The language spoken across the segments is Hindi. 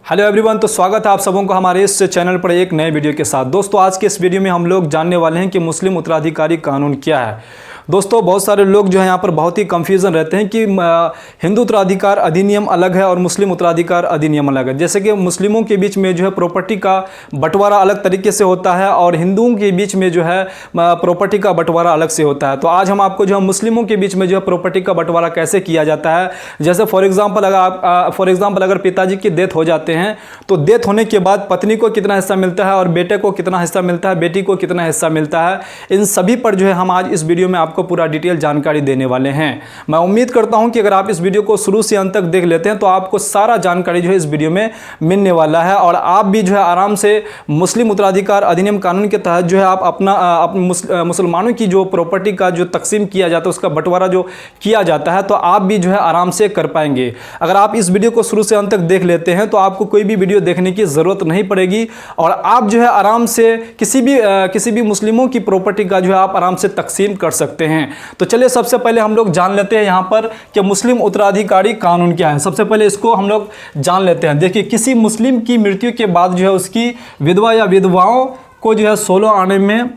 हेलो एवरीवन, तो स्वागत है आप सबों को हमारे इस चैनल पर एक नए वीडियो के साथ। दोस्तों आज के इस वीडियो में हम लोग जानने वाले हैं कि मुस्लिम उत्तराधिकारी कानून क्या है। दोस्तों बहुत सारे लोग जो है यहाँ पर बहुत ही कंफ्यूजन रहते हैं कि हिंदू उत्तराधिकार अधिनियम अलग है और मुस्लिम उत्तराधिकार अधिनियम अलग है। जैसे कि मुस्लिमों के बीच में जो है प्रॉपर्टी का बंटवारा अलग तरीके से होता है और हिंदुओं के बीच में जो है प्रॉपर्टी का बंटवारा अलग से होता है। तो आज हम आपको जो है मुस्लिमों के बीच में जो है प्रॉपर्टी का बंटवारा कैसे किया जाता है। जैसे फॉर एग्जाम्पल अगर पिताजी की डेथ हो जाते हैं तो डेथ होने के बाद पत्नी को कितना हिस्सा मिलता है और बेटे को कितना हिस्सा मिलता है, बेटी को कितना हिस्सा मिलता है, इन सभी पर जो है हम आज इस वीडियो में आपको पूरा डिटेल जानकारी देने वाले हैं। मैं उम्मीद करता हूं कि अगर आप इस वीडियो को शुरू से अंत तक देख लेते हैं तो आपको सारा जानकारी जो है इस वीडियो में मिलने वाला है और आप भी जो है आराम से मुस्लिम उत्तराधिकार अधिनियम कानून के तहत जो है आप अपना मुसलमानों की जो प्रॉपर्टी का जो तकसीम किया जाता है, उसका बंटवारा जो किया जाता है, तो आप भी जो है आराम से कर पाएंगे। अगर आप इस वीडियो को शुरू से अंत तक देख लेते हैं तो आपको कोई भी वीडियो देखने की जरूरत नहीं पड़ेगी और आप जो है आराम से किसी भी मुस्लिमों की प्रॉपर्टी का जो है आप आराम से तकसीम कर सकते हैं। तो चलिए सबसे पहले हम लोग जान लेते हैं यहाँ पर कि मुस्लिम उत्तराधिकारी कानून क्या है। सबसे पहले इसको हम लोग जान लेते हैं। देखिए, किसी मुस्लिम की मृत्यु के बाद जो है उसकी विधवा या विधवाओं को जो है 16 आने में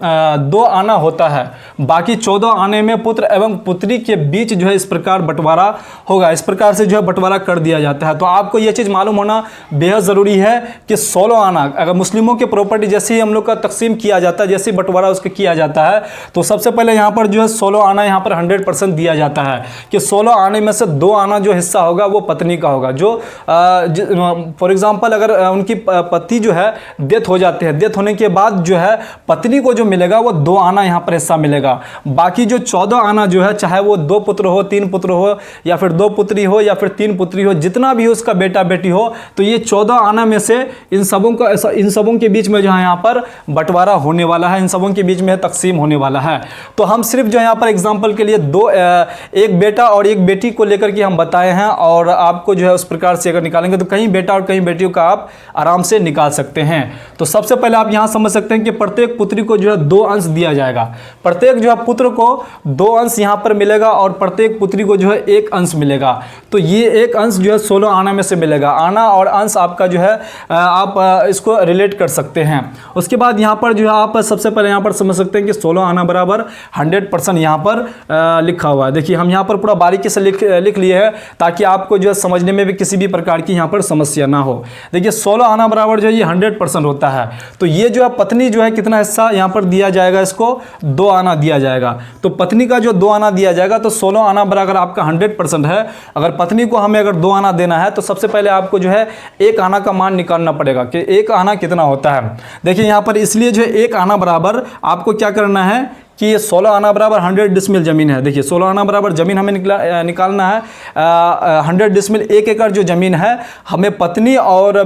2 आना होता है, बाकी 14 आने में पुत्र एवं पुत्री के बीच जो है इस प्रकार बंटवारा होगा। इस प्रकार से जो है बंटवारा कर दिया जाता है। तो आपको यह चीज़ मालूम होना बेहद ज़रूरी है कि 16 आना अगर मुस्लिमों की प्रॉपर्टी जैसे ही हम लोग का तकसीम किया जाता है, जैसे बंटवारा उसका किया जाता है, तो सबसे पहले यहाँ पर जो है 16 आना यहाँ पर 100% दिया जाता है कि 16 आने में से 2 आना जो हिस्सा होगा वो पत्नी का होगा। जो फॉर एग्जाम्पल अगर उनकी पति जो है डेथ हो जाते हैं, डेथ होने के बाद जो है पत्नी को जो मिलेगा वो 2 आना यहां पर हिस्सा मिलेगा। बाकी जो 14 आना जो है, चाहे वो 2 पुत्र हो, 3 पुत्र हो या फिर 2 पुत्री हो या फिर 3 पुत्री हो, जितना भी उसका बेटा बेटी हो, तो ये 14 आना में से इन सबों के बीच में जो है यहाँ पर बंटवारा होने वाला है, इन सबों के बीच में तकसीम होने वाला है। तो हम सिर्फ जो यहाँ पर एग्जाम्पल के लिए एक बेटा और एक बेटी को लेकर के हम बताए हैं और आपको जो है उस प्रकार से अगर निकालेंगे तो कहीं बेटा और कहीं बेटियों का आप आराम से निकाल सकते हैं। तो सबसे पहले आप यहाँ समझ सकते हैं कि प्रत्येक पुत्री को जो है 2 अंश दिया जाएगा। प्रत्येक जो है पुत्र को 2 अंश यहां पर मिलेगा और प्रत्येक पुत्री को जो है 1 अंश मिलेगा। तो ये 1 अंश जो है 16 आना में से मिलेगा। आना और अंश आपका जो है आप इसको रिलेट कर सकते हैं। उसके बाद यहां पर जो है आप सबसे पहले यहां पर समझ सकते हैं कि 16 आना बराबर 100% यहां पर लिखा हुआ है। देखिए, हम यहां पर पूरा बारीकी से लिख लिए हैं ताकि आपको जो है समझने में भी किसी भी प्रकार की यहां पर समस्या ना हो। देखिए, 16 आना बराबर जो है ये 100% होता है। तो ये जो है पत्नी जो है कितना हिस्सा यहां पर दिया जाएगा, इसको 2 आना दिया जाएगा। तो पत्नी का जो 2 आना दिया जाएगा, तो 16 आना बराबर आपका 100% है। अगर पत्नी को हमें अगर 2 आना देना है तो सबसे पहले आपको जो है 1 आना का मान निकालना पड़ेगा कि 1 आना कितना होता है। देखिए यहाँ पर इसलिए जो है 1 आना बराबर आपको क्या करना है कि ये 16 आना बराबर 100 डिसमिल जमीन है। देखिए 16 आना बराबर जमीन हमें निकालना है। 100 डिसमिल 1 एकड़ जो जमीन है हमें पत्नी और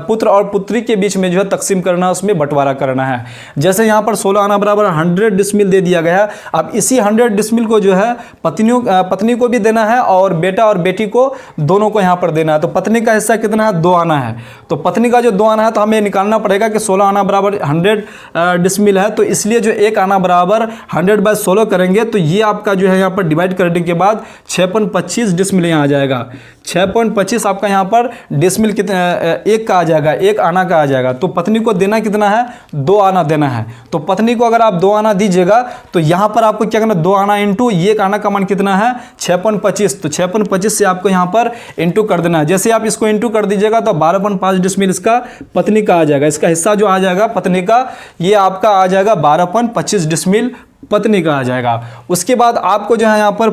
पुत्र और पुत्री के बीच में जो है तकसीम करना है, उसमें बंटवारा करना है। जैसे यहाँ पर 16 आना बराबर 100 डिसमिल दे दिया गया है। अब इसी 100 डिसमिल को जो है पत्नी को भी देना है और बेटा और बेटी को दोनों को यहाँ पर देना है। तो पत्नी का हिस्सा कितना है, 2 आना है। तो पत्नी का जो 2 आना है तो हमें निकालना पड़ेगा कि 16 आना बराबर 100 डिसमिल है। तो इसलिए जो 1 आना बराबर 100/16 करेंगे तो ये आपका जो है यहाँ पर डिवाइड करने के बाद 6.25 डिसमिल यहाँ आ जाएगा। 6.25 आपका यहाँ पर डिसमिल कितना 1 का आ जाएगा, 1 आना का आ जाएगा। तो पत्नी को देना कितना है, 2 आना देना है। तो पत्नी को अगर आप 2 आना दीजिएगा तो यहाँ पर आपको क्या करना, 2 आना इंटू 1 आना का मान कितना है 6.25। तो 6.25 से आपको यहाँ पर इंटू कर देना है। जैसे आप इसको इंटू कर दीजिएगा तो 12.5 डिसमिल इसका पत्नी का आ जाएगा। इसका हिस्सा जो आ जाएगा पत्नी का, ये आपका आ जाएगा 12.25 डिसमिल पत्नी का आ जाएगा। उसके बाद आपको जो है यहाँ पर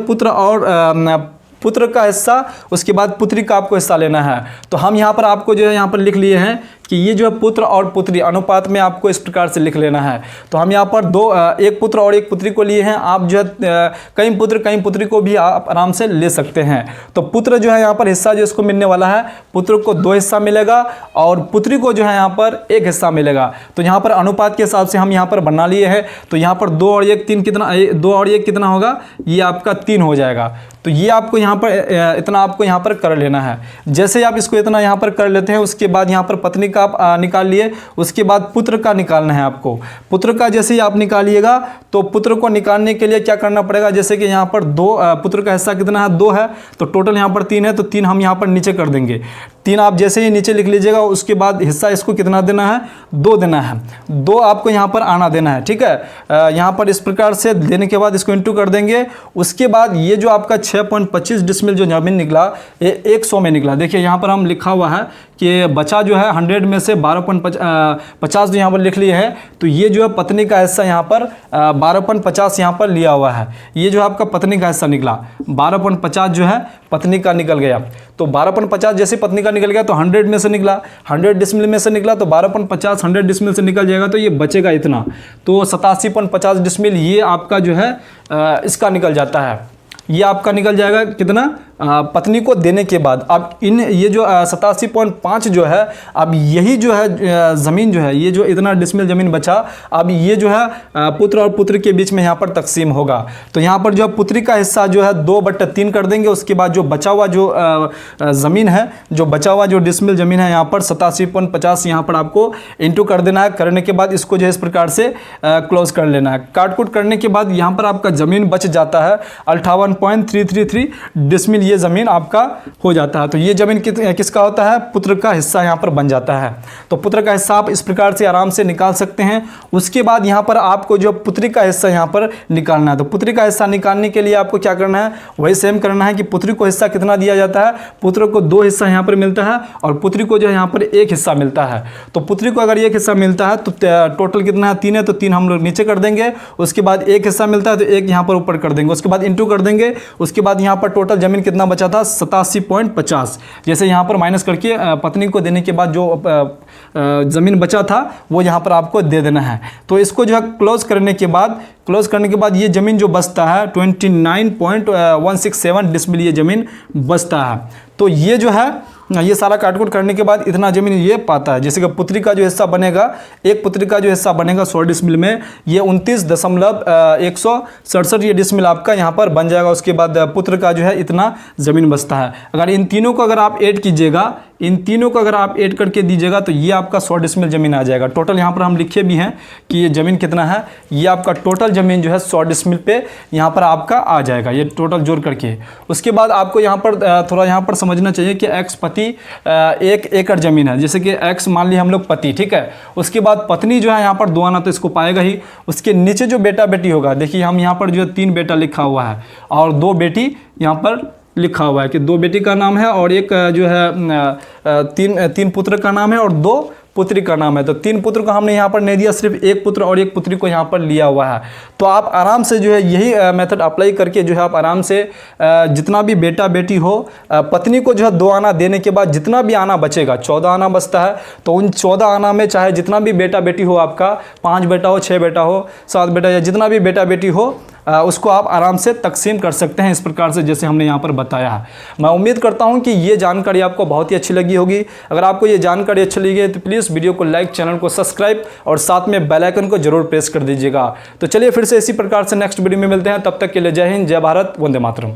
पुत्र का हिस्सा, उसके बाद पुत्री का आपको हिस्सा लेना है। तो हम यहाँ पर आपको जो है यहाँ पर लिख लिए हैं कि ये जो है पुत्र और पुत्री अनुपात में आपको इस प्रकार से लिख लेना है। तो हम यहाँ पर एक पुत्र और एक पुत्री को लिए हैं। आप जो है कई पुत्र कई पुत्री को भी आप आराम से ले सकते हैं। तो पुत्र जो है यहाँ पर हिस्सा जो इसको मिलने वाला है, पुत्र को 2 हिस्सा मिलेगा और पुत्री को जो है यहाँ पर 1 हिस्सा मिलेगा। तो यहाँ पर अनुपात के हिसाब से हम यहाँ पर बना लिए हैं। तो यहाँ पर 2 और 1 3 कितना, 2 और 1 कितना होगा, ये आपका 3 हो जाएगा। तो ये आपको यहाँ पर इतना आपको यहाँ पर कर लेना है। जैसे आप इसको इतना यहाँ पर कर लेते हैं, उसके बाद यहाँ पर पत्नी का आप निकाल लिए। उसके बाद पुत्र का निकालना है आपको। पुत्र का जैसे ही आप निकालिएगा तो पुत्र को निकालने के लिए क्या करना पड़ेगा, जैसे कि यहाँ पर पुत्र का हिस्सा कितना है, 2 है, तो टोटल यहाँ पर 3 है, तो 3 हम यहाँ पर नीचे कर देंगे। 3 आप जैसे ही नीचे लिख लीजिएगा, उसके बाद हिस्सा इसको कितना देना है, 2 देना है। 2 आपको यहाँ पर आना देना है, ठीक है। यहाँ पर इस प्रकार से देने के बाद इसको इंटू कर देंगे। उसके बाद ये जो आपका 6.25 डिसमिल जो जमीन निकला, ये 100 में निकला। देखिए यहाँ पर हम लिखा हुआ है कि बचा जो है 100 में से 12.50 जो यहाँ पर लिख लिए है, तो ये जो है पत्नी का हिस्सा यहाँ पर 12.50 यहाँ पर लिया हुआ है। ये जो आपका पत्नी का हिस्सा निकला 12.50 जो है पत्नी का निकल गया। तो 12.50 जैसे पत्नी का निकल गया तो 100 में से निकला, 100 डिसमिल में से निकला, तो 12.50 100 डिसमिल से निकल जाएगा, तो ये बचेगा इतना। तो 87.50 डिसमिल ये आपका जो है इसका निकल जाता है। ये आपका निकल जाएगा कितना, पत्नी को देने के बाद। अब ये जो 87.5 जो है, अब यही जो है ज़मीन जो है, ये जो इतना डिसमिल ज़मीन बचा, अब ये जो है पुत्र और पुत्री के बीच में यहाँ पर तकसीम होगा। तो यहाँ पर जो पुत्री का हिस्सा जो है 2/3 कर देंगे। उसके बाद जो बचा हुआ जो ज़मीन है, जो बचा हुआ जो डिसमिल ज़मीन है, यहाँ पर 87.50 यहाँ पर आपको इंटू कर देना है। करने के बाद इसको जो है इस प्रकार से क्लोज कर लेना है। काट कूट करने के बाद यहाँ पर आपका ज़मीन बच जाता है 58.333 डिसमिल, ये ज़मीन आपका हो जाता है। तो ये ज़मीन किसका होता है, पुत्र का हिस्सा यहाँ पर बन जाता है। तो पुत्र का हिस्सा आप इस प्रकार से आराम से निकाल सकते हैं। उसके बाद यहाँ पर आपको जो पुत्री का हिस्सा यहाँ पर निकालना है, तो पुत्री का हिस्सा निकालने के लिए आपको क्या करना है, वही सेम करना है कि पुत्री को हिस्सा कितना दिया जाता है। पुत्र को 2 हिस्सा यहाँ पर मिलता है और पुत्री को जो है यहाँ पर 1 हिस्सा मिलता है। तो पुत्री को अगर 1 हिस्सा मिलता है तो टोटल कितना है, 3 है, तो 3 हम लोग नीचे कर देंगे। उसके बाद 1 हिस्सा मिलता है तो 1 यहाँ पर ऊपर कर देंगे। उसके बाद इंटू कर देंगे। उसके बाद यहाँ पर टोटल ज़मीन कितना बचा था, 87.50। जैसे यहाँ पर माइनस करके पत्नी को देने के बाद जो ज़मीन बचा था वो यहाँ पर आपको दे देना है। तो इसको जो है क्लोज करने के बाद ये ज़मीन जो बचता है 29.167 डिसमिल ये ज़मीन बचता है। तो ये जो है ये सारा काटकूट करने के बाद इतना ज़मीन ये पाता है। जैसे कि पुत्री का जो हिस्सा बनेगा, एक पुत्री का जो हिस्सा बनेगा 100 डिसमिल में, ये 29.167 ये डिसमिल आपका यहाँ पर बन जाएगा। उसके बाद पुत्र का जो है इतना ज़मीन बचता है। अगर इन तीनों को अगर आप ऐड कीजिएगा, इन तीनों को अगर आप ऐड करके दीजिएगा तो ये आपका 100 डिसमिल ज़मीन आ जाएगा। टोटल यहाँ पर हम लिखे भी हैं कि ये ज़मीन कितना है, ये आपका टोटल ज़मीन जो है 100 डिसमिल पे यहाँ पर आपका आ जाएगा, ये टोटल जोड़ करके। उसके बाद आपको यहाँ पर थोड़ा यहाँ पर समझना चाहिए कि एक्स पति 1 एकड़ ज़मीन है। जैसे कि एक्स मान लिया हम लोग पति, ठीक है। उसके बाद पत्नी जो है यहाँ पर 2 आना, तो इसको पाएगा ही। उसके नीचे जो बेटा बेटी होगा, देखिए हम यहाँ पर जो है 3 बेटा लिखा हुआ है और 2 बेटी यहाँ पर लिखा हुआ है कि 2 बेटी का नाम है और एक जो है 3 पुत्र का नाम है और 2 पुत्री का नाम है। तो 3 पुत्र को हमने यहाँ पर नहीं दिया, सिर्फ 1 पुत्र और 1 पुत्री को यहाँ पर लिया हुआ है। तो आप आराम से जो है यही मेथड अप्लाई करके जो है आप आराम से जितना भी बेटा बेटी हो, पत्नी को जो है 2 आना देने के बाद जितना भी आना बचेगा, 14 आना बचता है, तो उन 14 आना में चाहे जितना भी बेटा बेटी हो आपका, 5 बेटा हो, 6 बेटा हो, 7 बेटा, या जितना भी बेटा बेटी हो, उसको आप आराम से तकसीम कर सकते हैं इस प्रकार से जैसे हमने यहाँ पर बताया है। मैं उम्मीद करता हूँ कि ये जानकारी आपको बहुत ही अच्छी लगी होगी। अगर आपको ये जानकारी अच्छी लगी है तो प्लीज़ वीडियो को लाइक, चैनल को सब्सक्राइब और साथ में बेल आइकन को जरूर प्रेस कर दीजिएगा। तो चलिए फिर से इसी प्रकार से नेक्स्ट वीडियो में मिलते हैं। तब तक के लिए जय हिंद, जय भारत, वंदे मातरम।